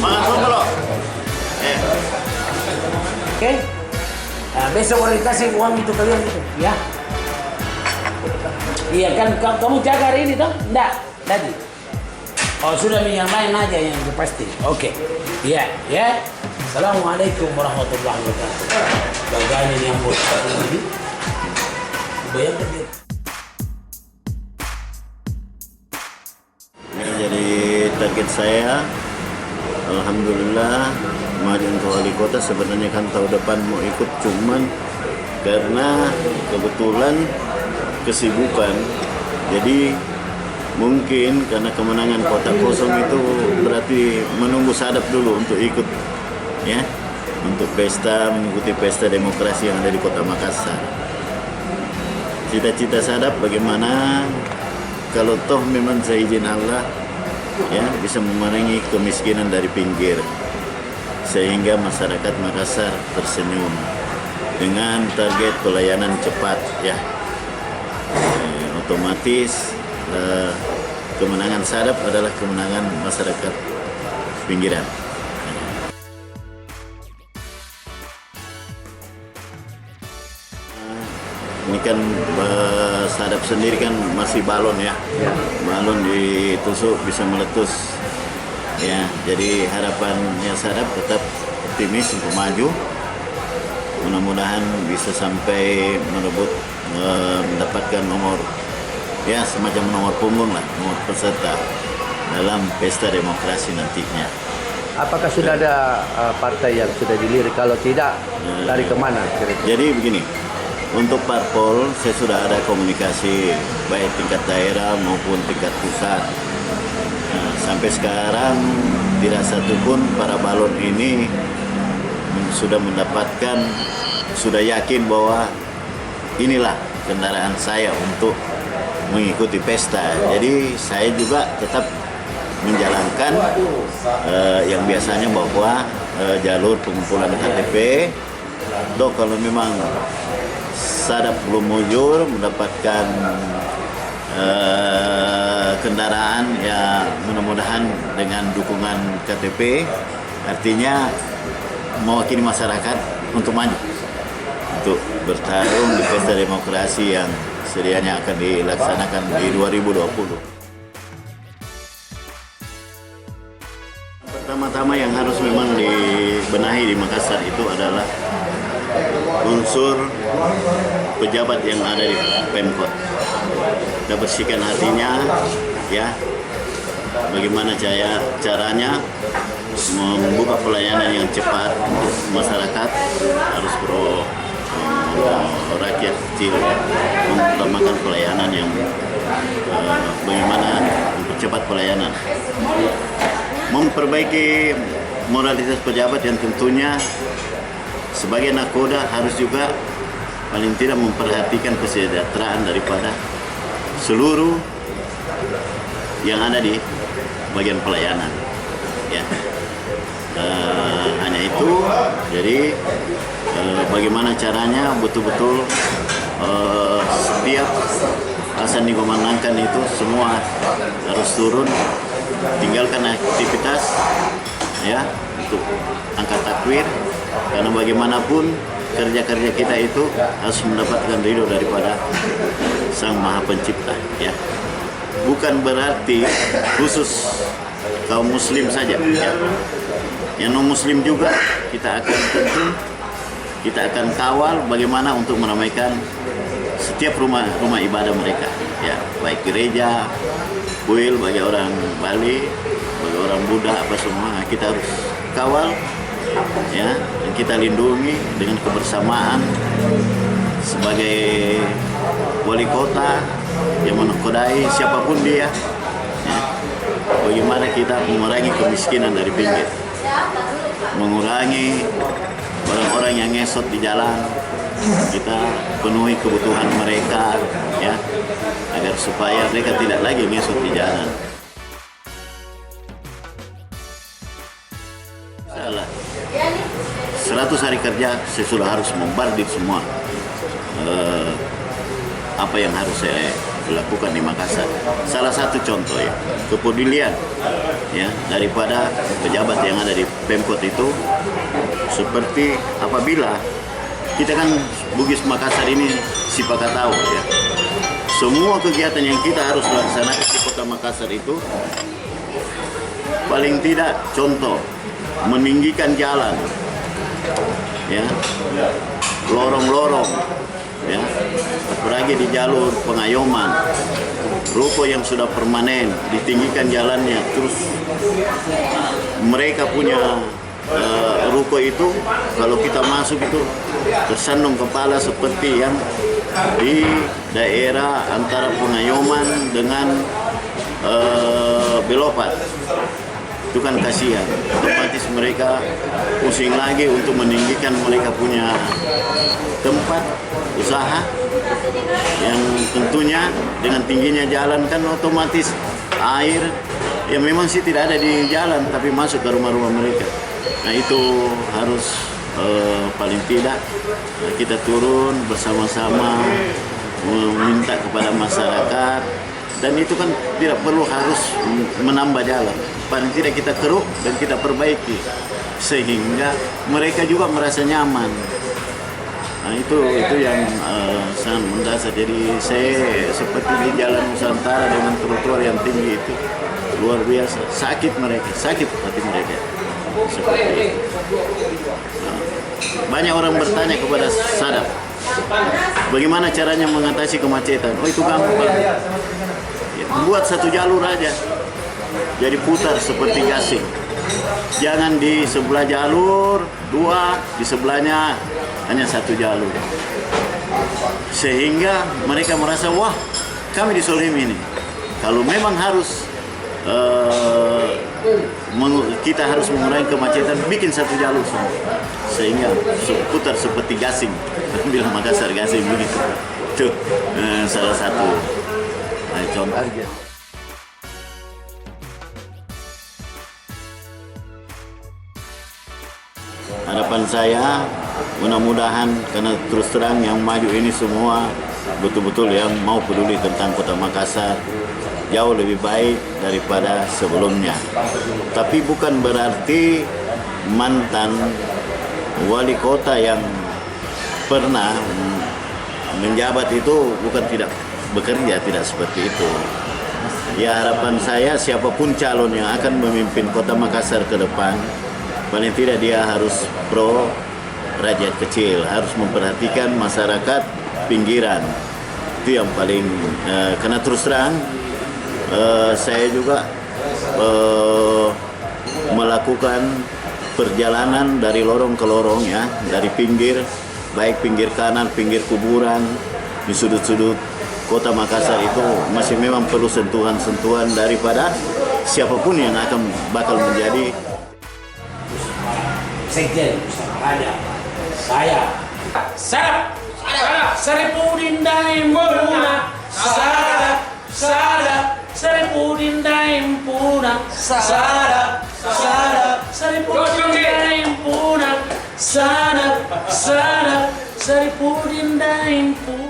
Makan dulu. Oke? Nah, besok boleh kasih uang itu kalian itu, ya? Iya kan, kamu jaga hari ini toh? Enggak, tadi. Oh sudah yang lain aja yang pasti. Oke. Iya, ya. Assalamualaikum warahmatullahi wabarakatuh. Bagaimana ini yang bos ini? Bayangkan dia. Ini jadi target saya. Alhamdulillah maju untuk wali kota. Sebenarnya kan tahun depan mau ikut, cuman karena kebetulan kesibukan, jadi mungkin karena kemenangan kota kosong itu berarti menunggu Sadap dulu untuk ikut, ya, untuk pesta, mengikuti pesta demokrasi yang ada di kota Makassar. Cita-cita Sadap bagaimana kalau toh memang seizin Allah, ya, bisa memerangi kemiskinan dari pinggir sehingga masyarakat Makassar tersenyum dengan target pelayanan cepat, ya. Otomatis kemenangan Sadap adalah kemenangan masyarakat pinggiran. Ini kan Sadap sendiri kan masih balon, ya. Balon ditusuk bisa meletus, ya. Jadi harapannya Sadap tetap optimis untuk maju. Mudah-mudahan bisa sampai merebut mendapatkan nomor, ya, semacam nomor punggung lah, nomor peserta dalam pesta demokrasi nantinya. Apakah sudah ada partai yang sudah dilirik? Kalau tidak, dari kemana? Jadi begini, untuk parpol saya sudah ada komunikasi baik tingkat daerah maupun tingkat pusat. Nah, sampai sekarang tidak satupun para balon ini sudah mendapatkan, sudah yakin bahwa inilah kendaraan saya untuk mengikuti pesta. Jadi saya juga tetap menjalankan yang biasanya bahwa jalur pengumpulan KTP. Dok, kalau memang Sadap belum mujur mendapatkan kendaraan, ya mudah-mudahan dengan dukungan KTP, artinya mewakili masyarakat untuk maju, untuk bertarung di pesta demokrasi yang sedianya akan dilaksanakan di 2020. Pertama-tama yang harus memang dibenahi di Makassar itu adalah unsur pejabat yang ada di Pemkot. Kita bersihkan hatinya, ya. Bagaimana caranya membuka pelayanan yang cepat untuk masyarakat, harus rakyat kecil, mengutamakan pelayanan yang bagaimana mempercepat pelayanan, memperbaiki moralitas pejabat yang tentunya sebagai nakoda harus juga paling tidak memperhatikan kesejahteraan daripada seluruh yang ada di bagian pelayanan, ya. Hanya itu. Jadi bagaimana caranya betul-betul setiap azan dikumandangkan itu semua harus turun, tinggalkan aktivitas, ya, untuk angkat takbir, karena bagaimanapun kerja-kerja kita itu harus mendapatkan ridho daripada Sang Maha Pencipta, ya. Bukan berarti khusus kaum muslim saja, ya. Yang non-muslim juga kita akan kawal bagaimana untuk meramaikan setiap rumah ibadah mereka, ya, baik gereja, kuil bagi orang Bali, bagi orang Buddha, apa semua kita harus kawal, ya, dan kita lindungi dengan kebersamaan sebagai wali kota yang menakodai siapapun dia, ya. Bagaimana kita mengurangi kemiskinan dari pinggir, mengurangi orang-orang yang ngesot di jalan, kita penuhi kebutuhan mereka, ya, agar supaya mereka tidak lagi ngesot di jalan. Salah. 100 hari kerja saya sudah harus membardir semua apa yang harus saya lakukan di Makassar. Salah satu contoh ya, kepedulian ya daripada pejabat yang ada di Pemkot itu, seperti apabila kita kan Bugis Makassar ini Sipakatau ya. Semua kegiatan yang kita harus laksanakan di Kota Makassar itu paling tidak contoh meninggikan jalan ya, lorong-lorong ya, apalagi di jalur pengayoman, ruko yang sudah permanen ditinggikan jalannya, terus mereka punya ruko itu kalau kita masuk itu tersandung kepala seperti yang di daerah antara pengayoman dengan Belopat. Itu kan kasihan, otomatis mereka pusing lagi untuk meninggikan mereka punya tempat usaha yang tentunya dengan tingginya jalan kan otomatis air ya memang sih tidak ada di jalan tapi masuk ke rumah-rumah mereka. Nah itu harus paling tidak kita turun bersama-sama meminta kepada masyarakat, dan itu kan tidak perlu harus menambah jalan, paling tidak kita keruk dan kita perbaiki sehingga mereka juga merasa nyaman. Nah itu yang sangat mendasar. Jadi saya seperti di Jalan Nusantara dengan trotoar yang tinggi itu luar biasa, sakit hati mereka seperti itu. Nah, banyak orang bertanya kepada Sadap, bagaimana caranya mengatasi kemacetan? Oh itu gampang, ya, buat satu jalur aja, jadi putar seperti gasing. Jangan di sebelah jalur dua, di sebelahnya hanya satu jalur, sehingga mereka merasa wah kami disolimi ini. Kalau memang harus kita harus mengurangi kemacetan, bikin satu jalur semua, sehingga putar seperti gasing. Bilang Makassar gasing begitu. Itu salah satu contoh. Harapan saya mudah-mudahan, karena terus terang yang maju ini semua betul-betul yang mau peduli tentang Kota Makassar, jauh lebih baik daripada sebelumnya. Tapi bukan berarti mantan wali kota yang pernah menjabat itu bukan tidak bekerja, tidak seperti itu. Ya harapan saya siapapun calon yang akan memimpin Kota Makassar ke depan, paling tidak dia harus pro rakyat kecil, harus memperhatikan masyarakat pinggiran. Itu yang paling, karena terus terang saya juga melakukan perjalanan dari lorong ke lorong ya, dari pinggir, baik pinggir kanan, pinggir kuburan, di sudut-sudut Kota Makassar itu masih memang perlu sentuhan-sentuhan daripada siapapun yang bakal menjadi sekjen ada saya Sadap Saripudin Daim Puna Sadap Saripudin Daim Puna Sadap Saripudin Daim Puna Sadap Saripudin Daim Puna.